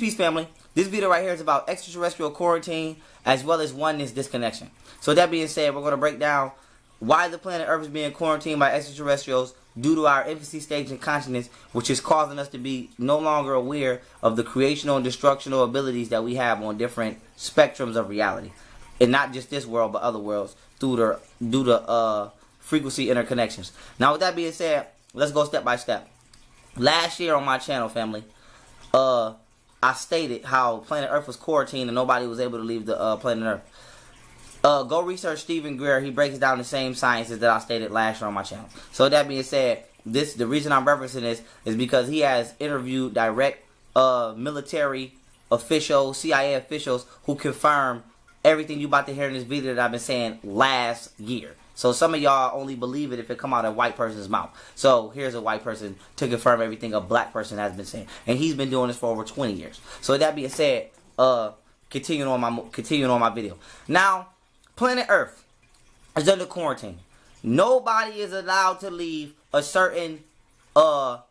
Peace, family. This video right here is about extraterrestrial quarantine as well as oneness disconnection. So that being said, we're going to break down why the planet Earth is being quarantined by extraterrestrials due to our infancy stage in consciousness, which is causing us to be no longer aware of the creational and destructional abilities that we have on different spectrums of reality. And not just this world, but other worlds due to frequency interconnections. Now, with that being said, let's go step by step. Last year on my channel, family, I stated how planet Earth was quarantined and nobody was able to leave the planet Earth. Go research Stephen Greer. He breaks down the same sciences that I stated last year on my channel. So that being said, the reason I'm referencing this is because he has interviewed direct military officials, CIA officials, who confirm everything you about to hear in this video that I've been saying last year. So some of y'all only believe it if it come out of a white person's mouth. So here's a white person to confirm everything a black person has been saying, and he's been doing this for over 20 years. So that being said, continuing on my video. Now, planet Earth is under quarantine. Nobody is allowed to leave a certain range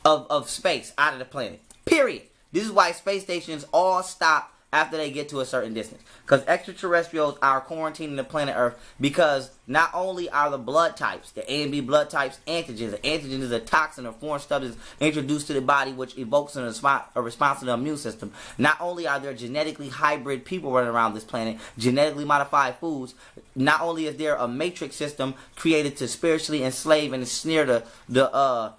of space out of the planet. Period. This is why space stations all stop after they get to a certain distance. Because extraterrestrials are quarantining the planet Earth because not only are the blood types, the A and B blood types, antigens. An antigen is a toxin or foreign substance introduced to the body which evokes a response to the immune system. Not only are there genetically hybrid people running around this planet, genetically modified foods, not only is there a matrix system created to spiritually enslave and ensnare the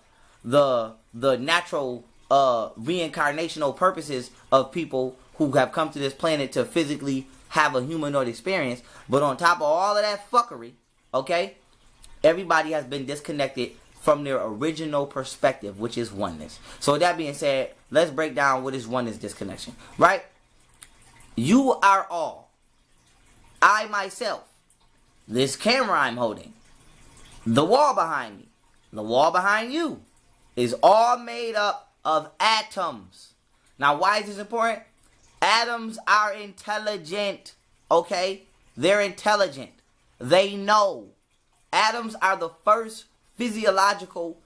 natural reincarnational purposes of people who have come to this planet to physically have a humanoid experience. But on top of all of that fuckery, okay, everybody has been disconnected from their original perspective, which is oneness. So with that being said, let's break down what is oneness disconnection, right? You are all, I myself, this camera I'm holding, the wall behind me, the wall behind you, is all made up of atoms. Now, why is this important? Atoms are intelligent, okay? They're intelligent. They know. Atoms are the first physiological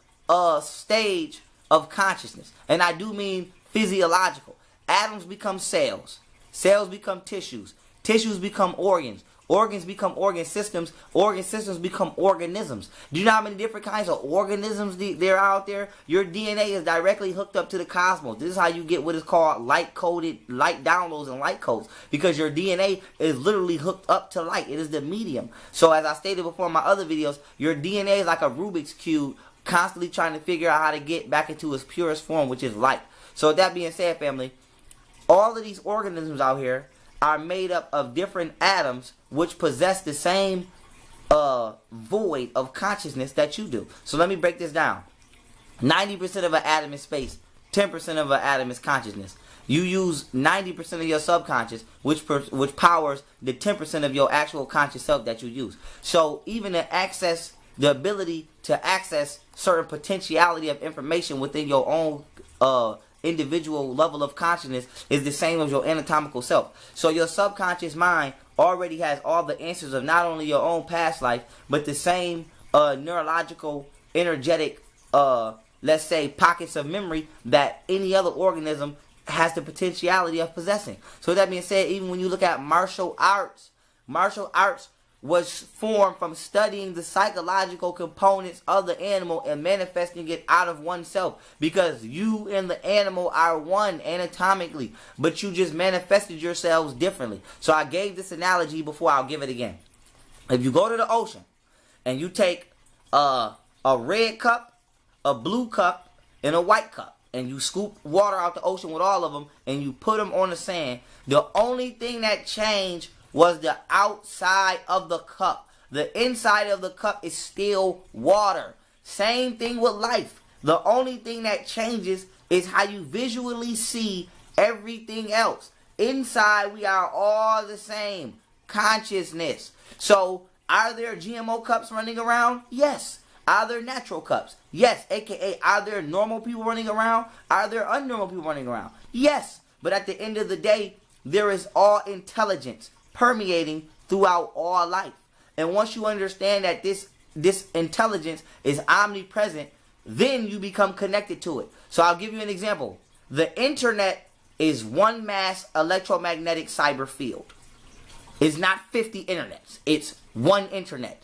stage of consciousness. And I do mean physiological. Atoms become cells. Cells become tissues. Tissues become organs. Organs become organ systems. Organ systems become organisms. Do you know how many different kinds of organisms there are out there? Your DNA is directly hooked up to the cosmos. This is how you get what is called light downloads and light codes. Because your DNA is literally hooked up to light. It is the medium. So as I stated before in my other videos, your DNA is like a Rubik's Cube, constantly trying to figure out how to get back into its purest form, which is light. So with that being said, family, all of these organisms out here are made up of different atoms which possess the same void of consciousness that you do. So let me break this down. 90% of an atom is space. 10% of an atom is consciousness. You use 90% of your subconscious, which powers the 10% of your actual conscious self that you use. So even the ability to access certain potentiality of information within your own individual level of consciousness is the same as your anatomical self. So your subconscious mind already has all the answers of not only your own past life, but the same neurological, energetic, let's say, pockets of memory that any other organism has the potentiality of possessing. So that being said, even when you look at martial arts was formed from studying the psychological components of the animal and manifesting it out of oneself. Because you and the animal are one anatomically, but you just manifested yourselves differently. So I gave this analogy before, I'll give it again. If you go to the ocean and you take a red cup, a blue cup, and a white cup, and you scoop water out the ocean with all of them, and you put them on the sand, the only thing that changed was the outside of the cup. The inside of the cup is still water. Same thing with life. The only thing that changes is how you visually see everything else. Inside, we are all the same. Consciousness. So, are there GMO cups running around? Yes. Are there natural cups? Yes. AKA, are there normal people running around? Are there unnormal people running around? Yes. But at the end of the day, there is all intelligence permeating throughout all life. And once you understand that this intelligence is omnipresent, then you become connected to it. So I'll give you an example. The internet is one mass electromagnetic cyber field. It's not 50 internets. It's one internet.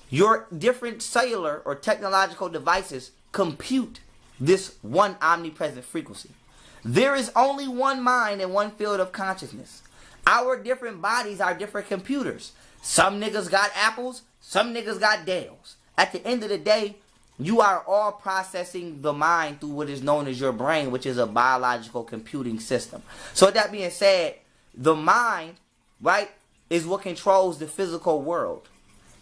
Your different cellular or technological devices compute this one omnipresent frequency. There is only one mind and one field of consciousness. Our different bodies are different computers. Some niggas got Apples, some niggas got Dells. At the end of the day, you are all processing the mind through what is known as your brain, which is a biological computing system. So with that being said, the mind, right, is what controls the physical world.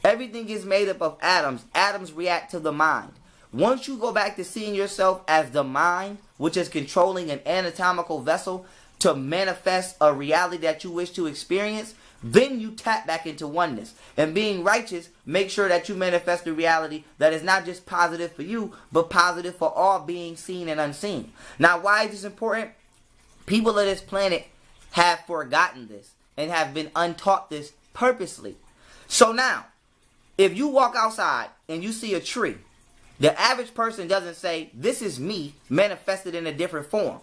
Everything is made up of atoms. Atoms react to the mind. Once you go back to seeing yourself as the mind, which is controlling an anatomical vessel to manifest a reality that you wish to experience, then you tap back into oneness. And being righteous, make sure that you manifest a reality that is not just positive for you, but positive for all beings seen and unseen. Now, why is this important? People of this planet have forgotten this and have been untaught this purposely. So now, if you walk outside and you see a tree, the average person doesn't say, this is me manifested in a different form.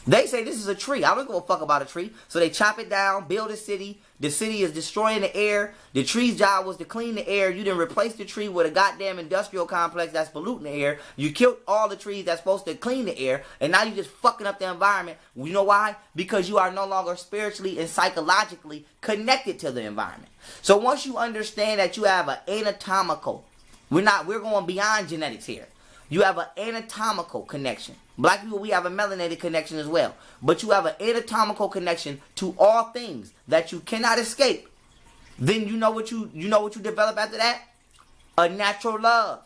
They say, this is a tree. I don't give a fuck about a tree. So they chop it down, build a city. The city is destroying the air. The tree's job was to clean the air. You didn't replace the tree with a goddamn industrial complex that's polluting the air. You killed all the trees that's supposed to clean the air. And now you're just fucking up the environment. You know why? Because you are no longer spiritually and psychologically connected to the environment. So once you understand that you have an anatomical, we're going beyond genetics here. You have an anatomical connection. Black people, we have a melanated connection as well. But you have an anatomical connection to all things that you cannot escape. Then you know what you develop after that? A natural love.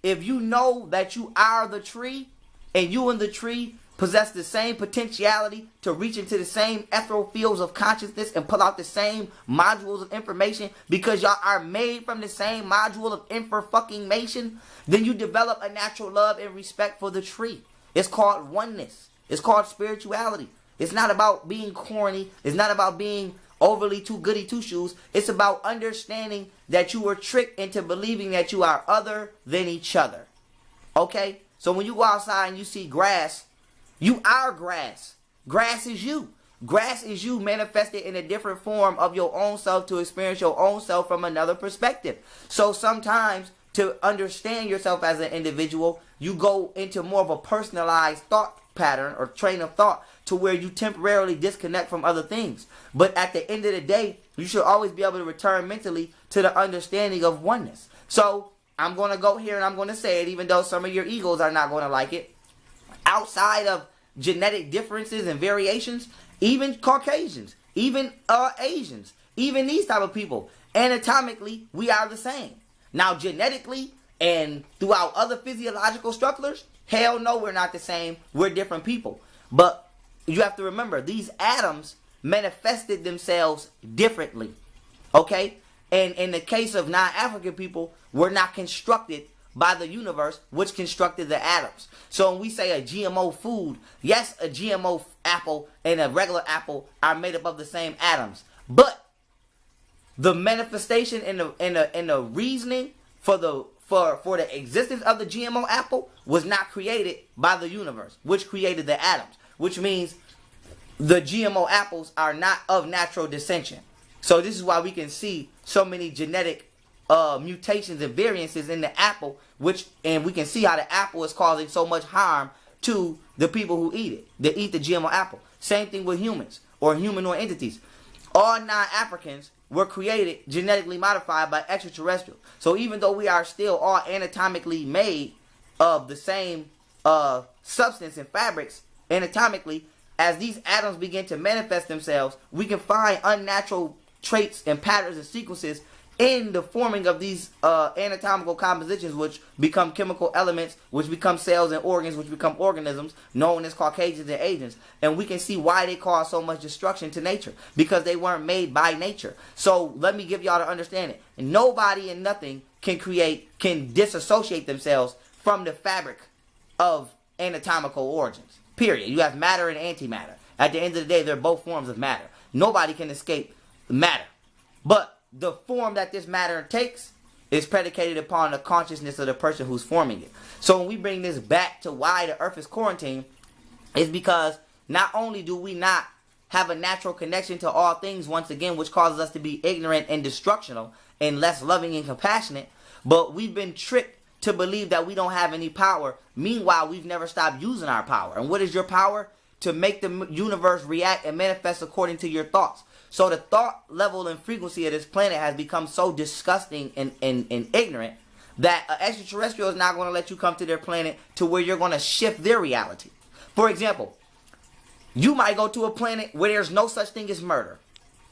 If you know that you are the tree, and you and the tree possess the same potentiality to reach into the same ethereal fields of consciousness and pull out the same modules of information because y'all are made from the same module of infor-fucking-mation, then you develop a natural love and respect for the tree. It's called oneness. It's called spirituality. It's not about being corny. It's not about being overly too goody two shoes. It's about understanding that you were tricked into believing that you are other than each other. Okay? So when you go outside and you see grass, you are grass. Grass is you. Grass is you manifested in a different form of your own self to experience your own self from another perspective. So sometimes to understand yourself as an individual, you go into more of a personalized thought pattern or train of thought to where you temporarily disconnect from other things. But at the end of the day, you should always be able to return mentally to the understanding of oneness. So I'm going to go here and I'm going to say it, even though some of your egos are not going to like it. Outside of genetic differences and variations, even Caucasians, even Asians, even these type of people, anatomically, we are the same. Now, genetically and throughout other physiological structures, hell no, we're not the same. We're different people. But you have to remember, these atoms manifested themselves differently. Okay? And in the case of non-African people, we're not constructed by the universe, which constructed the atoms. So when we say a GMO food, yes, a GMO apple and a regular apple are made up of the same atoms. But the manifestation and the reasoning for the existence of the GMO apple was not created by the universe, which created the atoms. Which means the GMO apples are not of natural descension. So this is why we can see so many genetic mutations and variances in the apple, and we can see how the apple is causing so much harm to the people who eat it. They eat the GMO apple. Same thing with humans or humanoid entities. All non-Africans were created genetically modified by extraterrestrial. So even though we are still all anatomically made of the same substance and fabrics anatomically, as these atoms begin to manifest themselves, we can find unnatural traits and patterns and sequences in the forming of these anatomical compositions, which become chemical elements, which become cells and organs, which become organisms, known as Caucasians and Asians. And we can see why they cause so much destruction to nature, because they weren't made by nature. So let me give y'all to understand it. Nobody and nothing can disassociate themselves from the fabric of anatomical origins. Period. You have matter and antimatter. At the end of the day, they're both forms of matter. Nobody can escape matter. But the form that this matter takes is predicated upon the consciousness of the person who's forming it. So when we bring this back to why the earth is quarantined, it's because not only do we not have a natural connection to all things once again, which causes us to be ignorant and destructional and less loving and compassionate, but we've been tricked to believe that we don't have any power. Meanwhile, we've never stopped using our power. And what is your power? To make the universe react and manifest according to your thoughts. So the thought level and frequency of this planet has become so disgusting and ignorant that an extraterrestrial is not going to let you come to their planet to where you're going to shift their reality. For example, you might go to a planet where there's no such thing as murder.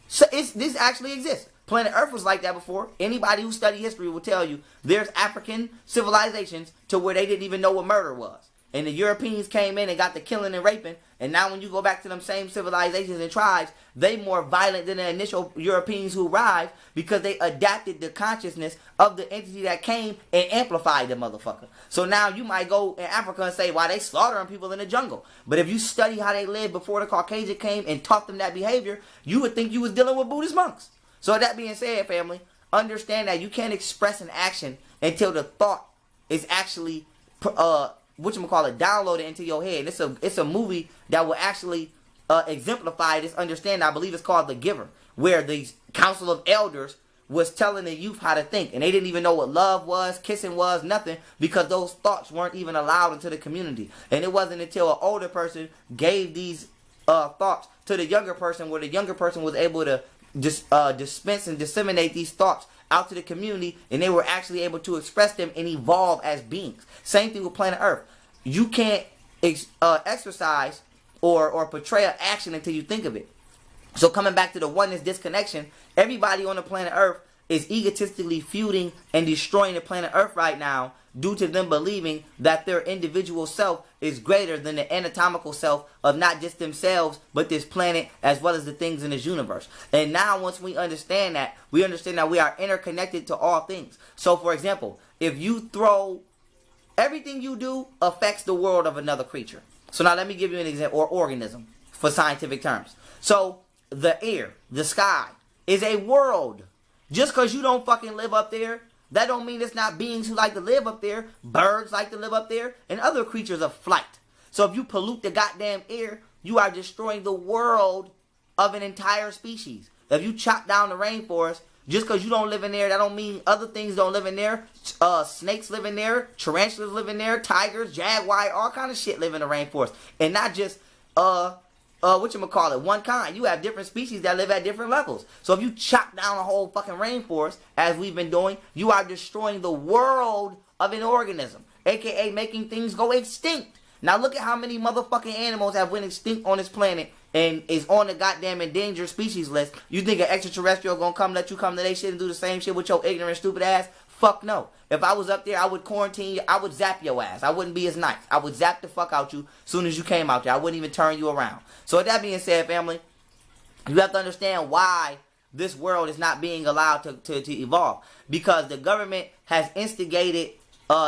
So this actually exists. Planet Earth was like that before. Anybody who study history will tell you there's African civilizations to where they didn't even know what murder was. And the Europeans came in and got the killing and raping. And now when you go back to them same civilizations and tribes, they more violent than the initial Europeans who arrived because they adapted the consciousness of the entity that came and amplified the motherfucker. So now you might go in Africa and say, why they slaughtering people in the jungle. But if you study how they lived before the Caucasian came and taught them that behavior, you would think you was dealing with Buddhist monks. So that being said, family, understand that you can't express an action until the thought is actually downloaded into your head. It's a movie that will actually exemplify this understanding. I believe it's called The Giver, where the council of elders was telling the youth how to think, and they didn't even know what love was, kissing was, nothing, because those thoughts weren't even allowed into the community. And it wasn't until an older person gave these thoughts to the younger person, where the younger person was able to dispense and disseminate these thoughts out to the community, and they were actually able to express them and evolve as beings. Same thing with planet Earth. You can't exercise or portray an action until you think of it. So coming back to the oneness disconnection, everybody on the planet Earth is egotistically feuding and destroying the planet Earth right now due to them believing that their individual self is greater than the anatomical self of not just themselves, but this planet as well as the things in this universe. And now once we understand that we are interconnected to all things. So for example, if you throw, everything you do affects the world of another creature. So now let me give you an example, or organism for scientific terms. So the air, the sky, is a world. Just because you don't fucking live up there, that don't mean it's not beings who like to live up there. Birds like to live up there, and other creatures of flight. So if you pollute the goddamn air, you are destroying the world of an entire species. If you chop down the rainforest, just because you don't live in there, that don't mean other things don't live in there. Snakes live in there, tarantulas live in there, tigers, jaguar, all kind of shit live in the rainforest. And not just one kind. You have different species that live at different levels. So if you chop down a whole fucking rainforest, as we've been doing, you are destroying the world of an organism, aka making things go extinct. Now look at how many motherfucking animals have went extinct on this planet and is on the goddamn endangered species list. You think an extraterrestrial gonna come let you come to their shit and do the same shit with your ignorant stupid ass? Fuck no. If I was up there, I would quarantine you. I would zap your ass. I wouldn't be as nice. I would zap the fuck out you as soon as you came out there. I wouldn't even turn you around. So with that being said, family, you have to understand why this world is not being allowed to evolve. Because the government has instigated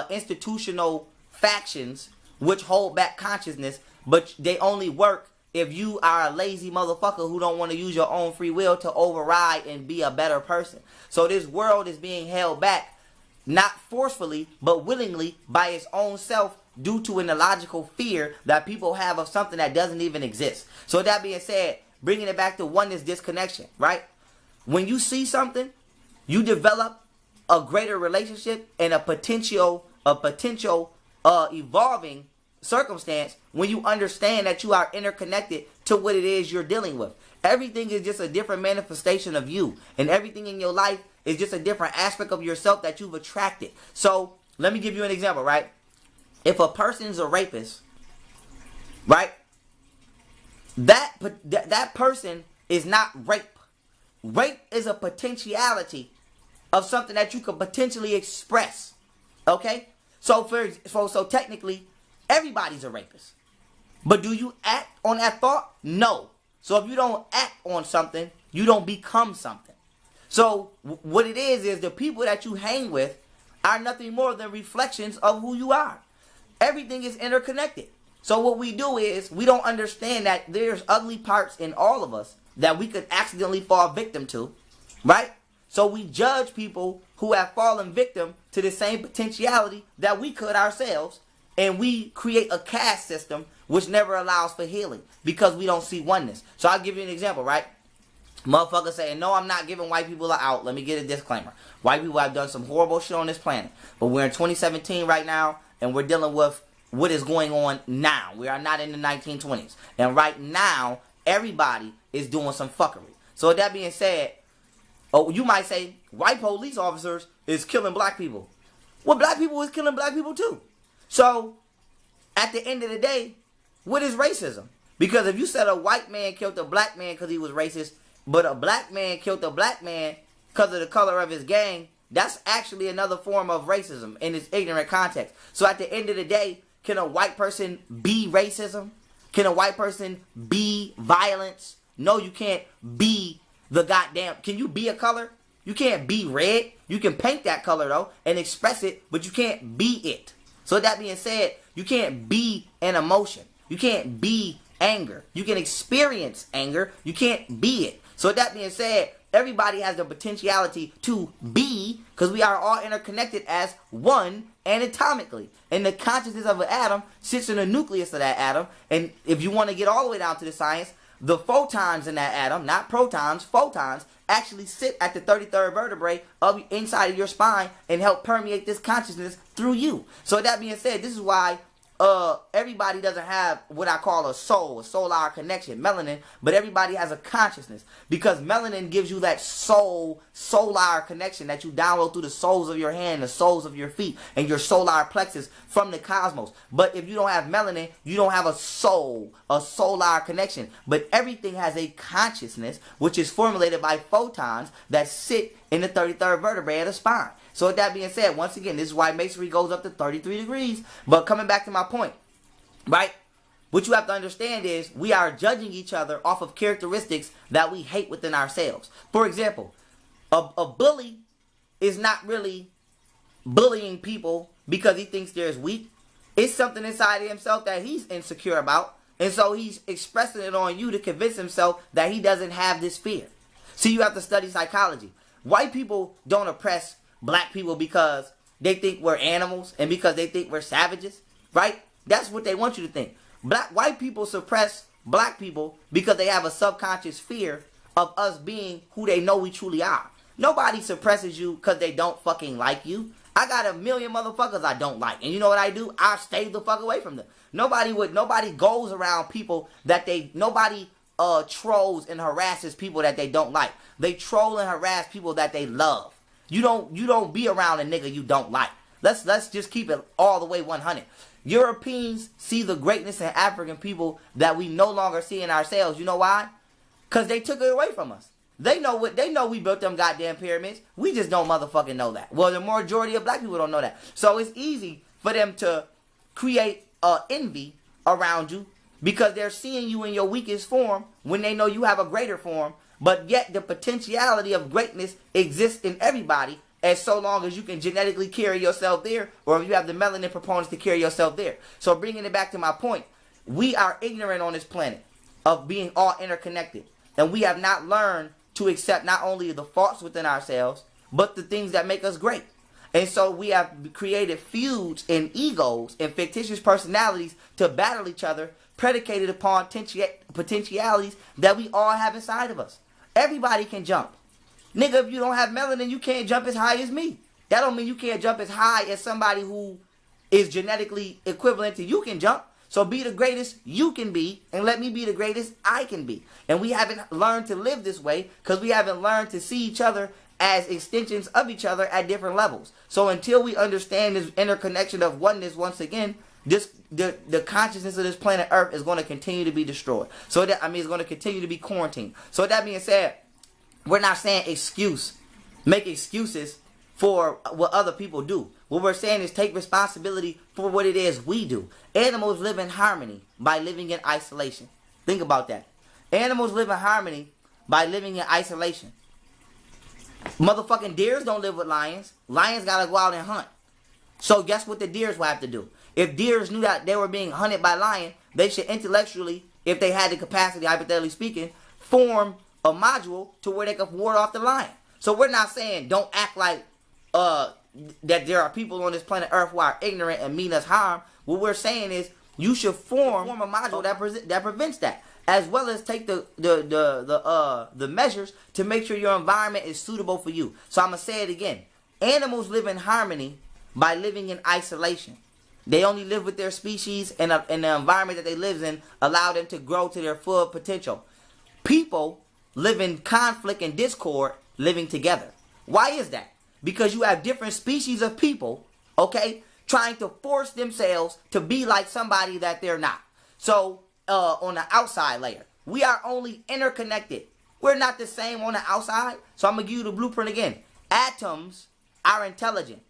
institutional factions which hold back consciousness, but they only work if you are a lazy motherfucker who don't want to use your own free will to override and be a better person. So this world is being held back, not forcefully, but willingly by its own self due to an illogical fear that people have of something that doesn't even exist. So with that being said, bringing it back to oneness disconnection, right? When you see something, you develop a greater relationship and a potential evolving circumstance when you understand that you are interconnected to what it is you're dealing with. Everything is just a different manifestation of you, and everything in your life is just a different aspect of yourself that you've attracted. So let me give you an example, right? If a person's a rapist, right, that person is not rape. Rape is a potentiality of something that you could potentially express. Okay? So technically, everybody's a rapist. But do you act on that thought? No. So if you don't act on something, you don't become something. So what it is the people that you hang with are nothing more than reflections of who you are. Everything is interconnected. So what we do is we don't understand that there's ugly parts in all of us that we could accidentally fall victim to, right? So we judge people who have fallen victim to the same potentiality that we could ourselves. And we create a caste system which never allows for healing because we don't see oneness. So I'll give you an example, right? Motherfuckers saying, no, I'm not giving white people an out. Let me get a disclaimer. White people have done some horrible shit on this planet. But we're in 2017 right now, and we're dealing with what is going on now. We are not in the 1920s. And right now, everybody is doing some fuckery. So with that being said, oh, you might say, white police officers is killing black people. Well, black people is killing black people too. So, at the end of the day, what is racism? Because if you said a white man killed a black man because he was racist, but a black man killed a black man because of the color of his gang, that's actually another form of racism in its ignorant context. So at the end of the day, can a white person be racism? Can a white person be violence? No, you can't be the goddamn... Can you be a color? You can't be red. You can paint that color though and express it, but you can't be it. So with that being said, you can't be an emotion. You can't be anger. You can experience anger. You can't be it. So with that being said, everybody has the potentiality to be, because we are all interconnected as one anatomically. And the consciousness of an atom sits in the nucleus of that atom. And if you want to get all the way down to the science, the photons in that atom, not protons, photons, actually sit at the 33rd vertebrae of inside of your spine and help permeate this consciousness through you. So with that being said, this is why everybody doesn't have what I call a soul, a solar connection, melanin, but everybody has a consciousness, because melanin gives you that solar connection that you download through the soles of your hand, the soles of your feet, and your solar plexus from the cosmos. But if you don't have melanin, you don't have a soul, a solar connection. But everything has a consciousness, which is formulated by photons that sit in the 33rd vertebrae of the spine. So with that being said, once again, this is why masonry goes up to 33 degrees. But coming back to my point, right? What you have to understand is we are judging each other off of characteristics that we hate within ourselves. For example, a bully is not really bullying people because he thinks they're weak. It's something inside of himself that he's insecure about. And so he's expressing it on you to convince himself that he doesn't have this fear. See, you have to study psychology. White people don't oppress black people because they think we're animals and because they think we're savages, right? That's what they want you to think. White people suppress black people because they have a subconscious fear of us being who they know we truly are. Nobody suppresses you because they don't fucking like you. I got a million motherfuckers I don't like. And you know what I do? I stay the fuck away from them. Nobody goes around people that nobody trolls and harasses people that they don't like. They troll and harass people that they love. You don't be around a nigga you don't like. Let's just keep it all the way 100. Europeans see the greatness in African people that we no longer see in ourselves. You know why? Because they took it away from us. They know we built them goddamn pyramids. We just don't motherfucking know that. Well, the majority of black people don't know that. So it's easy for them to create envy around you because they're seeing you in your weakest form when they know you have a greater form. But yet the potentiality of greatness exists in everybody, as so long as you can genetically carry yourself there, or if you have the melanin proponents to carry yourself there. So bringing it back to my point, we are ignorant on this planet of being all interconnected. And we have not learned to accept not only the faults within ourselves, but the things that make us great. And so we have created feuds and egos and fictitious personalities to battle each other, predicated upon potentialities that we all have inside of us. Everybody can jump. Nigga, if you don't have melanin, you can't jump as high as me. That don't mean you can't jump as high as somebody who is genetically equivalent to you can jump. So be the greatest you can be, and let me be the greatest I can be. And we haven't learned to live this way because we haven't learned to see each other as extensions of each other at different levels. So until we understand this interconnection of oneness once again, the consciousness of this planet Earth is going to continue to be destroyed. So that, it's going to continue to be quarantined. So that being said, we're not saying make excuses for what other people do. What we're saying is take responsibility for what it is we do. Animals live in harmony by living in isolation. Think about that. Animals live in harmony by living in isolation. Motherfucking deers don't live with lions. Lions gotta go out and hunt. So guess what the deers will have to do? If deers knew that they were being hunted by lion, they should intellectually, if they had the capacity, hypothetically speaking, form a module to where they could ward off the lion. So we're not saying don't act like that there are people on this planet Earth who are ignorant and mean us harm. What we're saying is you should form a module that prevents that, as well as take the measures to make sure your environment is suitable for you. So I'm gonna say it again. Animals live in harmony by living in isolation. They only live with their species, and the environment that they live in allow them to grow to their full potential. People live in conflict and discord living together. Why is that? Because you have different species of people, okay, trying to force themselves to be like somebody that they're not. So on the outside layer, we are only interconnected. We're not the same on the outside. So I'm going to give you the blueprint again. Atoms are intelligent,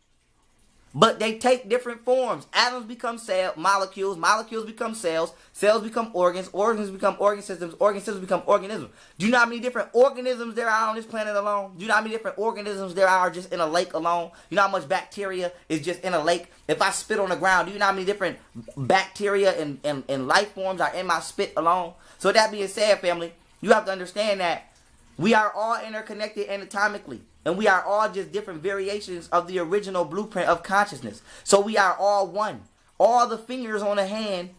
but they take different forms. Atoms become molecules, molecules become cells, cells become organs, organs become organ systems become organisms. Do you know how many different organisms there are on this planet alone? Do you know how many different organisms there are just in a lake alone? You know how much bacteria is just in a lake? If I spit on the ground, do you know how many different bacteria and life forms are in my spit alone? So with that being said, family, you have to understand that we are all interconnected anatomically. And we are all just different variations of the original blueprint of consciousness. So we are all one. All the fingers on the hand,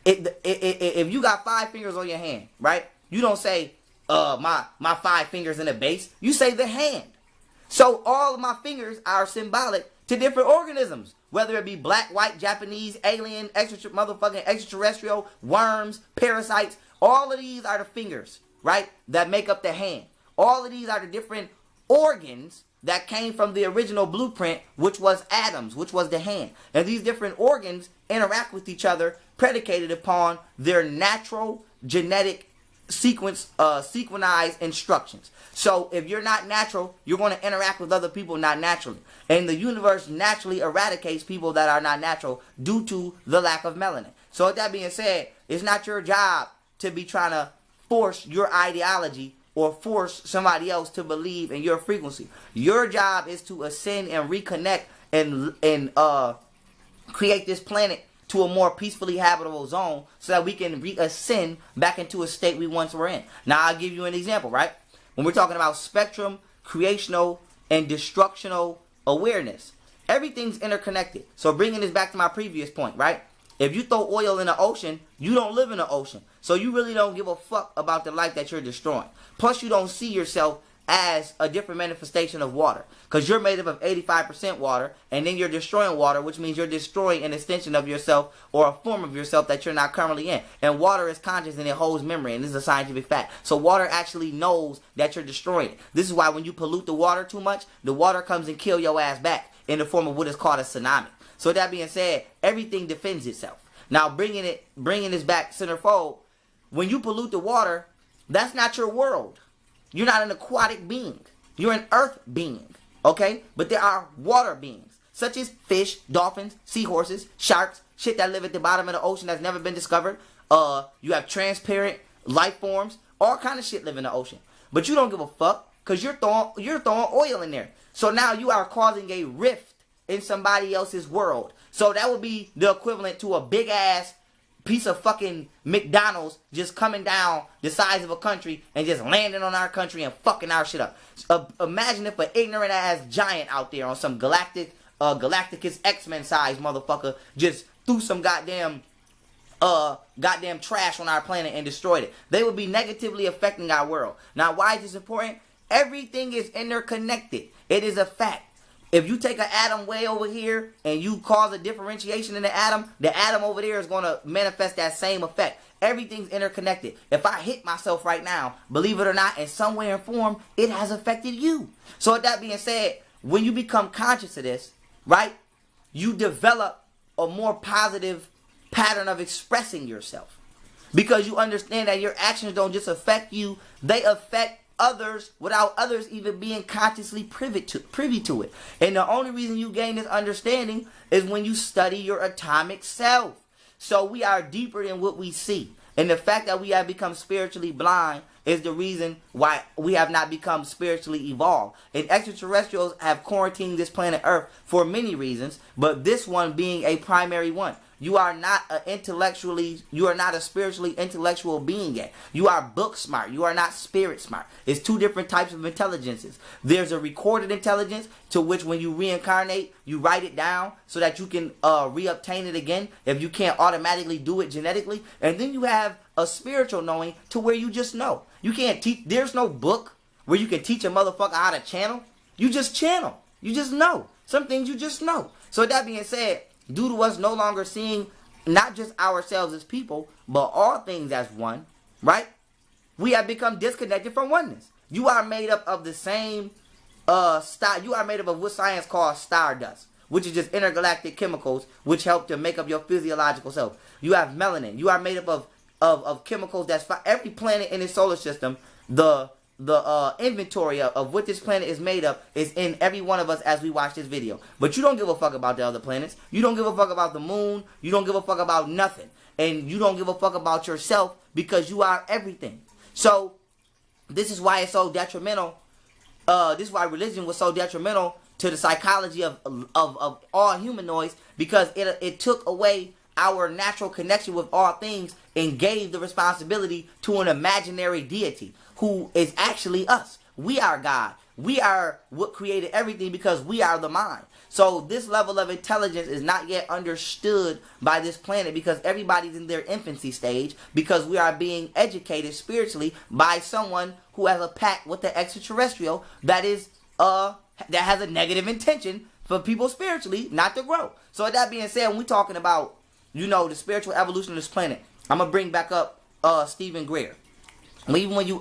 if you got 5 fingers on your hand, right? You don't say, my 5 fingers in the base. You say the hand. So all of my fingers are symbolic to different organisms. Whether it be black, white, Japanese, alien, extraterrestrial, worms, parasites. All of these are the fingers, right? That make up the hand. All of these are the different organs that came from the original blueprint, which was atoms, which was the hand. And these different organs interact with each other predicated upon their natural genetic sequenced instructions. So if you're not natural, you're going to interact with other people not naturally. And the universe naturally eradicates people that are not natural due to the lack of melanin. So with that being said, it's not your job to be trying to force your ideology or force somebody else to believe in your frequency. Your job is to ascend and reconnect and create this planet to a more peacefully habitable zone so that we can reascend back into a state we once were in. Now, I'll give you an example, right? When we're talking about spectrum, creational, and destructional awareness, everything's interconnected. So bringing this back to my previous point, right? If you throw oil in the ocean, you don't live in the ocean. So you really don't give a fuck about the life that you're destroying. Plus, you don't see yourself as a different manifestation of water. Because you're made up of 85% water, and then you're destroying water, which means you're destroying an extension of yourself or a form of yourself that you're not currently in. And water is conscious and it holds memory, and this is a scientific fact. So water actually knows that you're destroying it. This is why when you pollute the water too much, the water comes and kill your ass back in the form of what is called a tsunami. So that being said, everything defends itself. Now bringing this back centerfold, when you pollute the water, that's not your world. You're not an aquatic being. You're an earth being, okay? But there are water beings, such as fish, dolphins, seahorses, sharks, shit that live at the bottom of the ocean that's never been discovered. You have transparent life forms, all kind of shit live in the ocean. But you don't give a fuck because you're throwing oil in there. So now you are causing a rift in somebody else's world. So that would be the equivalent to a big ass piece of fucking McDonald's just coming down the size of a country and just landing on our country and fucking our shit up. Imagine if an ignorant ass giant out there on some Galacticus X-Men size motherfucker just threw some goddamn trash on our planet and destroyed it. They would be negatively affecting our world. Now, why is this important? Everything is interconnected. It is a fact. If you take an atom way over here and you cause a differentiation in the atom over there is going to manifest that same effect. Everything's interconnected. If I hit myself right now, believe it or not, in some way or form, it has affected you. So with that being said, when you become conscious of this, right, you develop a more positive pattern of expressing yourself. Because you understand that your actions don't just affect you, they affect others without others even being consciously privy to it. And the only reason you gain this understanding is when you study your atomic self. So we are deeper than what we see. And the fact that we have become spiritually blind is the reason why we have not become spiritually evolved. And extraterrestrials have quarantined this planet Earth for many reasons, but this one being a primary one. You are not you are not a spiritually intellectual being yet. You are book smart. You are not spirit smart. It's two different types of intelligences. There's a recorded intelligence, to which when you reincarnate, you write it down so that you can reobtain it again if you can't automatically do it genetically. And then you have a spiritual knowing, to where you just know. You can't teach. There's no book where you can teach a motherfucker how to channel. You just channel. You just know. Some things you just know. So with that being said, due to us no longer seeing not just ourselves as people, but all things as one, right? We have become disconnected from oneness. You are made up of the same star. You are made up of what science calls stardust, which is just intergalactic chemicals which help to make up your physiological self. You have melanin. You are made up of chemicals that's every planet in the solar system. The inventory of what this planet is made of is in every one of us as we watch this video. But you don't give a fuck about the other planets. You don't give a fuck about the moon. You don't give a fuck about nothing. And you don't give a fuck about yourself, because you are everything. So this is why it's so detrimental. This is why religion was so detrimental to the psychology of all humanoids, because it took away our natural connection with all things and gave the responsibility to an imaginary deity who is actually us. We are God. We are what created everything, because we are the mind. So this level of intelligence is not yet understood by this planet, because everybody's in their infancy stage, because we are being educated spiritually by someone who has a pact with the extraterrestrial that is that has a negative intention for people spiritually not to grow. So with that being said, when we're talking about, you know, the spiritual evolution of this planet, I'm gonna bring back up Stephen Greer. Even when you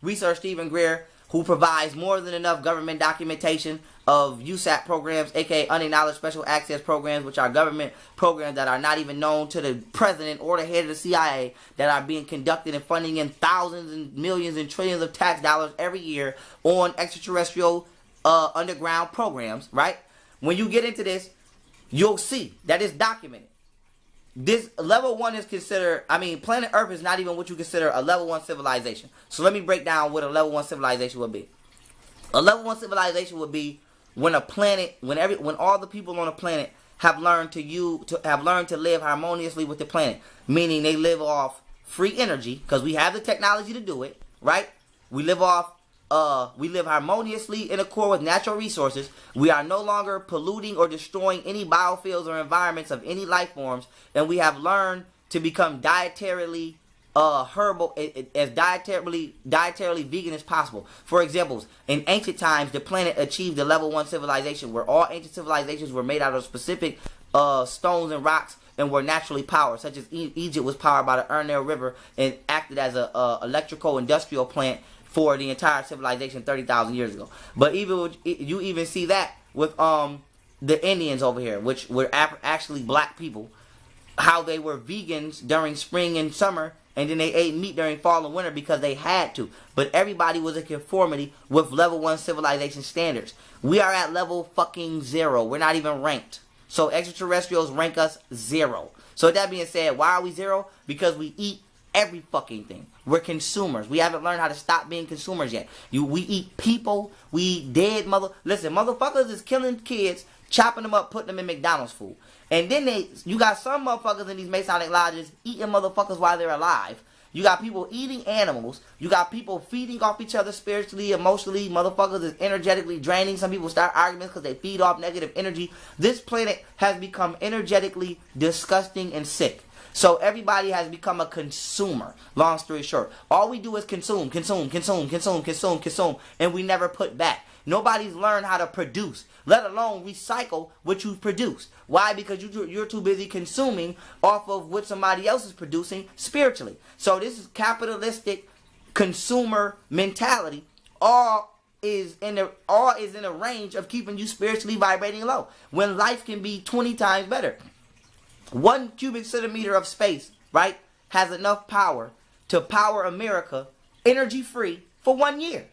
research Stephen Greer, who provides more than enough government documentation of USAP programs, aka unacknowledged special access programs, which are government programs that are not even known to the president or the head of the CIA, that are being conducted and funding in thousands and millions and trillions of tax dollars every year on extraterrestrial underground programs, right? When you get into this, you'll see that it's documented. This level 1 is considered, planet Earth is not even what you consider a level 1 civilization. So let me break down what a level 1 civilization would be. A level 1 civilization would be when a planet, when all the people on a planet have learned to live harmoniously with the planet, meaning they live off free energy, because we have the technology to do it, right? We live harmoniously in accord with natural resources. We are no longer polluting or destroying any biofields or environments of any life forms, and we have learned to become dietarily herbal, as dietarily vegan as possible. For examples, in ancient times, the planet achieved the level 1 civilization, where all ancient civilizations were made out of specific stones and rocks and were naturally powered, such as Egypt was powered by the Urnil River and acted as a electrical industrial plant for the entire civilization 30,000 years ago. But you even see that with the Indians over here, which were actually black people, how they were vegans during spring and summer, and then they ate meat during fall and winter because they had to. But everybody was in conformity with level 1 civilization standards. We are at level fucking 0. We're not even ranked. So extraterrestrials rank us 0. So with that being said, why are we 0? Because we eat every fucking thing. We're consumers. We haven't learned how to stop being consumers yet. We eat people. We eat dead Listen, motherfuckers is killing kids, chopping them up, putting them in McDonald's food. And then you got some motherfuckers in these Masonic lodges eating motherfuckers while they're alive. You got people eating animals. You got people feeding off each other spiritually, emotionally. Motherfuckers is energetically draining. Some people start arguments because they feed off negative energy. This planet has become energetically disgusting and sick. So everybody has become a consumer. Long story short, all we do is consume, and we never put back. Nobody's learned how to produce, let alone recycle what you've produced. Why? Because you're too busy consuming off of what somebody else is producing spiritually. So this is capitalistic consumer mentality. All is in a range of keeping you spiritually vibrating low, when life can be 20 times better. 1 cubic centimeter of space, right, has enough power to power America energy free for 1 year.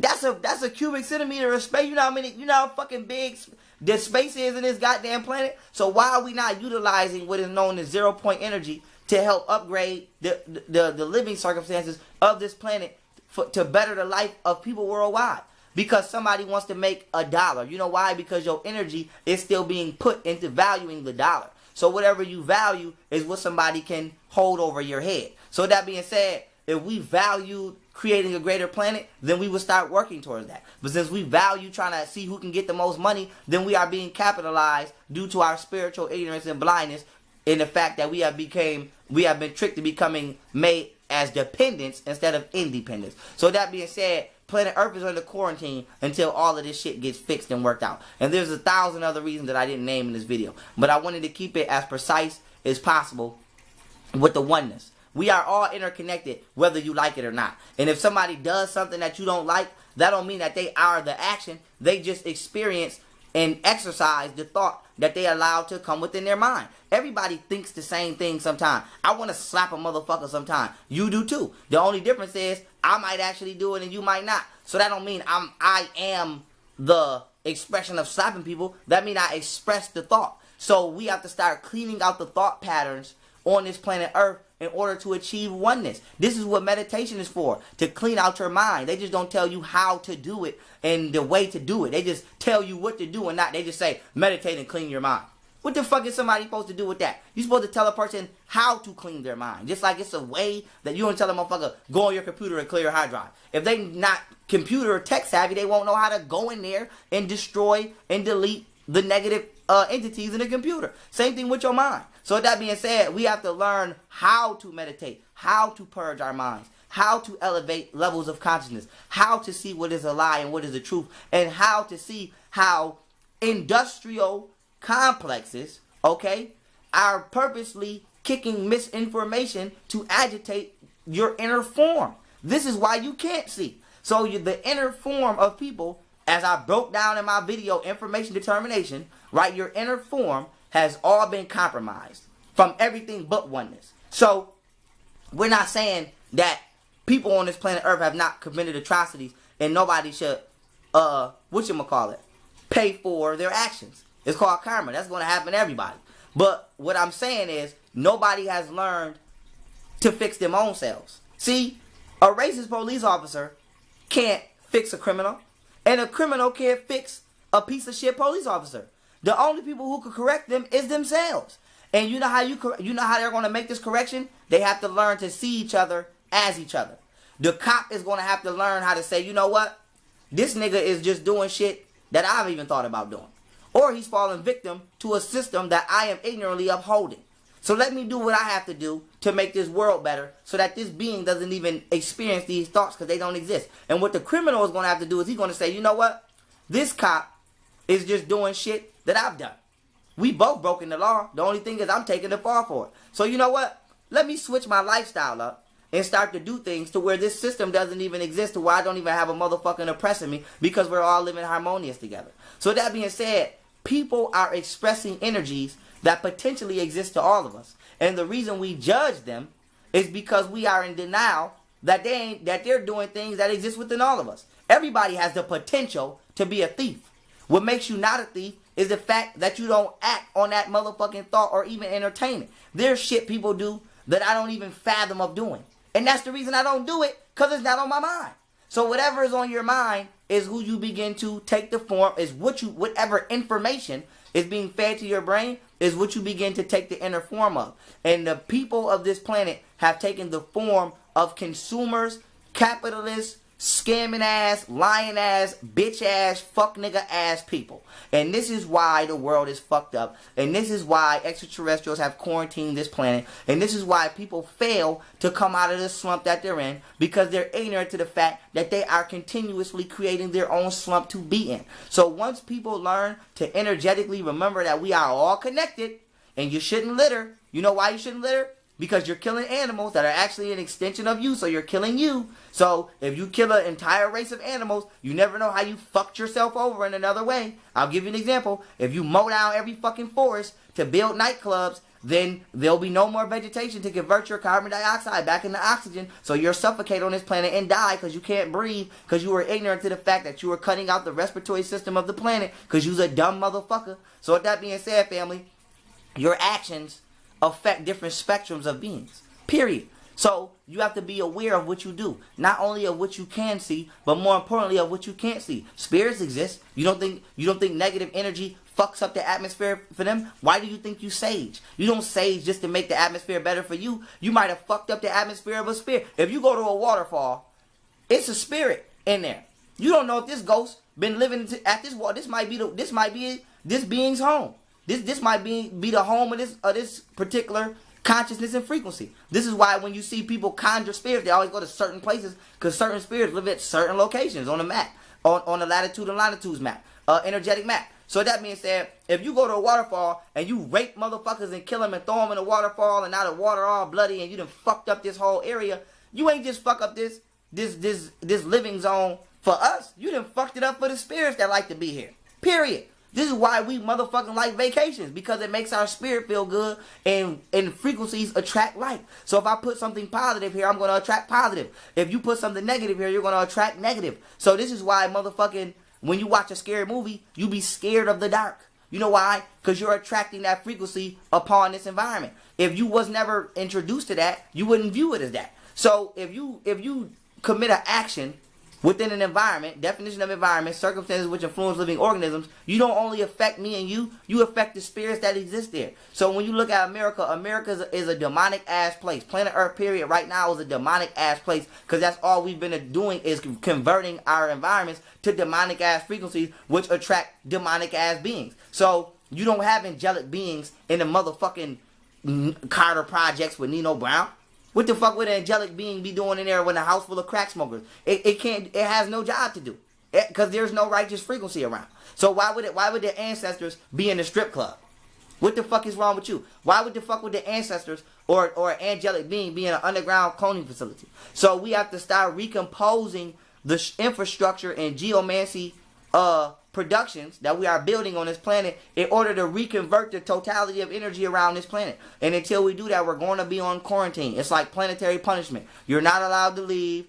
That's a cubic centimeter of space. You know how fucking big the space is in this goddamn planet? So why are we not utilizing what is known as 0 point energy to help upgrade the living circumstances of this planet to better the life of people worldwide? Because somebody wants to make $1. You know why? Because your energy is still being put into valuing the dollar. So whatever you value is what somebody can hold over your head. So that being said, if we value creating a greater planet, then we would start working towards that. But since we value trying to see who can get the most money, then we are being capitalized due to our spiritual ignorance and blindness in the fact that we have been tricked to becoming made as dependents instead of independents. So that being said, planet Earth is under quarantine until all of this shit gets fixed and worked out. And there's 1,000 other reasons that I didn't name in this video. But I wanted to keep it as precise as possible with the oneness. We are all interconnected, whether you like it or not. And if somebody does something that you don't like, that don't mean that they are the action. They just experience and exercise the thought that they allow to come within their mind. Everybody thinks the same thing sometimes. I want to slap a motherfucker sometime. You do too. The only difference is I might actually do it and you might not. So that don't mean I am the expression of slapping people. That means I express the thought. So we have to start cleaning out the thought patterns on this planet Earth in order to achieve oneness. This is what meditation is for, to clean out your mind. They just don't tell you how to do it and the way to do it. They just tell you what to do and not. They just say, meditate and clean your mind. What the fuck is somebody supposed to do with that? You're supposed to tell a person how to clean their mind. Just like it's a way that you don't tell a motherfucker, go on your computer and clear your hard drive. If they not computer or tech savvy, they won't know how to go in there and destroy and delete the negative entities in the computer. Same thing with your mind. So with that being said, we have to learn how to meditate, how to purge our minds, how to elevate levels of consciousness, how to see what is a lie and what is the truth, and how to see how industrial complexes, okay, are purposely kicking misinformation to agitate your inner form. This is why you can't see. So the inner form of people, as I broke down in my video, Information Determination, right, your inner form has all been compromised from everything but oneness. So we're not saying that people on this planet Earth have not committed atrocities and nobody should, pay for their actions. It's called karma. That's going to happen to everybody. But what I'm saying is nobody has learned to fix their own selves. See, a racist police officer can't fix a criminal, and a criminal can't fix a piece of shit police officer. The only people who can correct them is themselves. And you know how they're going to make this correction? They have to learn to see each other as each other. The cop is going to have to learn how to say, you know what? This nigga is just doing shit that I've even thought about doing. Or he's falling victim to a system that I am ignorantly upholding. So let me do what I have to do to make this world better so that this being doesn't even experience these thoughts because they don't exist. And what the criminal is going to have to do is he's going to say, you know what? This cop is just doing shit that I've done. We both broken the law. The only thing is I'm taking the fall for it. So you know what? Let me switch my lifestyle up and start to do things to where this system doesn't even exist, to where I don't even have a motherfucking oppressing me because we're all living harmonious together. So that being said, people are expressing energies that potentially exist to all of us. And the reason we judge them is because we are in denial that they're doing things that exist within all of us. Everybody has the potential to be a thief. What makes you not a thief is the fact that you don't act on that motherfucking thought or even entertain it. There's shit people do that I don't even fathom of doing. And that's the reason I don't do it, because it's not on my mind. So whatever is on your mind is who you begin to take the form, is whatever information is being fed to your brain is what you begin to take the inner form of. And the people of this planet have taken the form of consumers, capitalists, scamming ass, lying ass, bitch ass, fuck nigga ass people. And this is why the world is fucked up. And this is why extraterrestrials have quarantined this planet. And this is why people fail to come out of the slump that they're in, because they're ignorant to the fact that they are continuously creating their own slump to be in. So once people learn to energetically remember that we are all connected, and you shouldn't litter. You know why you shouldn't litter? Because you're killing animals that are actually an extension of you, so you're killing you. So if you kill an entire race of animals, you never know how you fucked yourself over in another way. I'll give you an example. If you mow down every fucking forest to build nightclubs, then there'll be no more vegetation to convert your carbon dioxide back into oxygen, so you'll suffocate on this planet and die because you can't breathe, because you were ignorant to the fact that you were cutting out the respiratory system of the planet because you's a dumb motherfucker. So with that being said, family, your actions affect different spectrums of beings, period. So you have to be aware of what you do, not only of what you can see, but more importantly of what you can't see. Spirits exist. You don't think negative energy fucks up the atmosphere for them, why do you think you sage? You don't sage just to make the atmosphere better for you. You might have fucked up the atmosphere of a spirit. If you go to a waterfall, it's a spirit in there. You don't know if this ghost been living at this water. This might be this being's home. This might be the home of this particular consciousness and frequency. This is why when you see people conjure spirits, they always go to certain places because certain spirits live at certain locations on the map, on the latitude and longitudes map, energetic map. So that being said, if you go to a waterfall and you rape motherfuckers and kill them and throw them in the waterfall and now the water all bloody and you done fucked up this whole area, you ain't just fuck up this living zone for us. You done fucked it up for the spirits that like to be here. Period. This is why we motherfucking like vacations, because it makes our spirit feel good and frequencies attract like. So if I put something positive here, I'm going to attract positive. If you put something negative here, you're going to attract negative. So this is why motherfucking, when you watch a scary movie, you be scared of the dark. You know why? Because you're attracting that frequency upon this environment. If you was never introduced to that, you wouldn't view it as that. So if you commit an action within an environment, definition of environment, circumstances which influence living organisms, you don't only affect me and you affect the spirits that exist there. So when you look at America, America is a demonic ass place. Planet Earth, period, right now is a demonic ass place, because that's all we've been doing is converting our environments to demonic ass frequencies which attract demonic ass beings. So you don't have angelic beings in the motherfucking Carter projects with Nino Brown. What the fuck would an angelic being be doing in there with a house full of crack smokers? It has no job to do, because there's no righteous frequency around. So why would the ancestors be in the strip club? What the fuck is wrong with you? Why would the fuck would the ancestors or an angelic being be in an underground cloning facility? So we have to start recomposing the infrastructure and geomancy productions that we are building on this planet in order to reconvert the totality of energy around this planet. And until we do that, we're going to be on quarantine. It's like planetary punishment. You're not allowed to leave.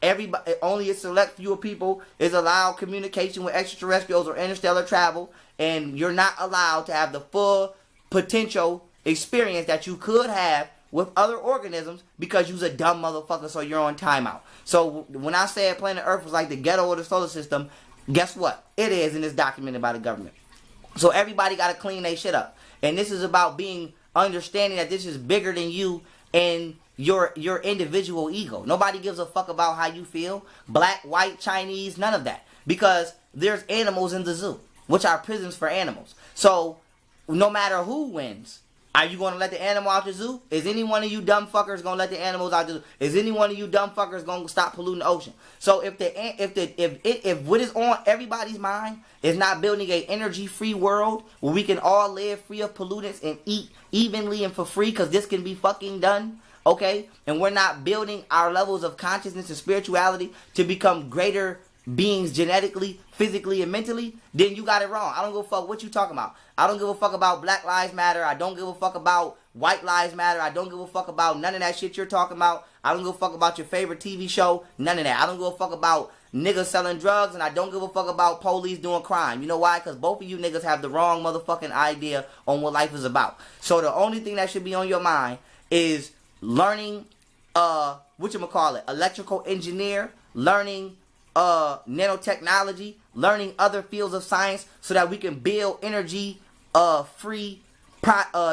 Everybody, only a select few people is allowed communication with extraterrestrials or interstellar travel, and you're not allowed to have the full potential experience that you could have with other organisms because you're a dumb motherfucker, so you're on timeout. So when I said planet Earth was like the ghetto of the solar system, guess what? It is, and it's documented by the government. So everybody got to clean their shit up. And this is about understanding that this is bigger than you and your individual ego. Nobody gives a fuck about how you feel. Black, white, Chinese, none of that. Because there's animals in the zoo, which are prisons for animals. So no matter who wins, are you going to let the animal out the zoo? Is any one of you dumb fuckers going to let the animals out the zoo? Is any one of you dumb fuckers going to stop polluting the ocean? So if what is on everybody's mind is not building a energy-free world where we can all live free of pollutants and eat evenly and for free, because this can be fucking done, okay? And we're not building our levels of consciousness and spirituality to become greater beings genetically, physically, and mentally, then you got it wrong. I don't give a fuck what you talking about. I don't give a fuck about Black Lives Matter. I don't give a fuck about White Lives Matter. I don't give a fuck about none of that shit you're talking about. I don't give a fuck about your favorite TV show. None of that. I don't give a fuck about niggas selling drugs, and I don't give a fuck about police doing crime. You know why? Because both of you niggas have the wrong motherfucking idea on what life is about. So the only thing that should be on your mind is learning, electrical engineer, learning nanotechnology, learning other fields of science so that we can build energy free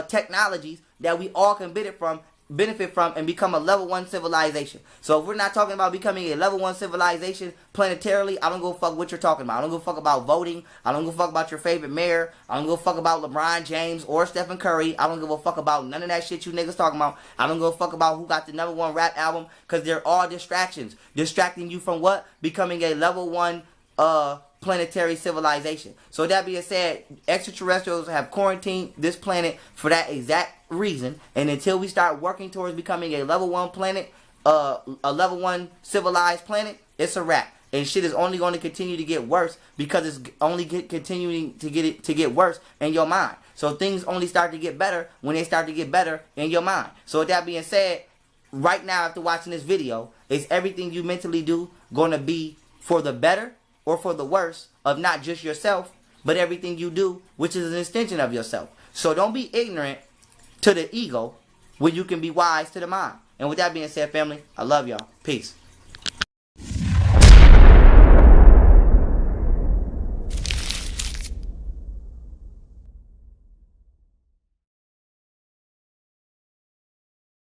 technologies that we all can benefit from and become a level 1 civilization. So if we're not talking about becoming a level 1 civilization planetarily, I don't give a fuck what you're talking about. I don't give a fuck about voting. I don't give a fuck about your favorite mayor. I don't give a fuck about LeBron James or Stephen Curry. I don't give a fuck about none of that shit you niggas talking about. I don't give a fuck about who got the #1 rap album, because they're all distractions. Distracting you from what? Becoming a level 1 planetary civilization. So that being said, extraterrestrials have quarantined this planet for that exact reason, and until we start working towards becoming a level 1 planet, a level 1 civilized planet, it's a wrap. And shit is only going to continue to get worse, because it's only continuing to get worse in your mind. So things only start to get better when they start to get better in your mind. So with that being said, right now after watching this video, is everything you mentally do going to be for the better or for the worse of not just yourself, but everything you do, which is an extension of yourself? So don't be ignorant to the ego when you can be wise to the mind. And with that being said, family, I love y'all. Peace.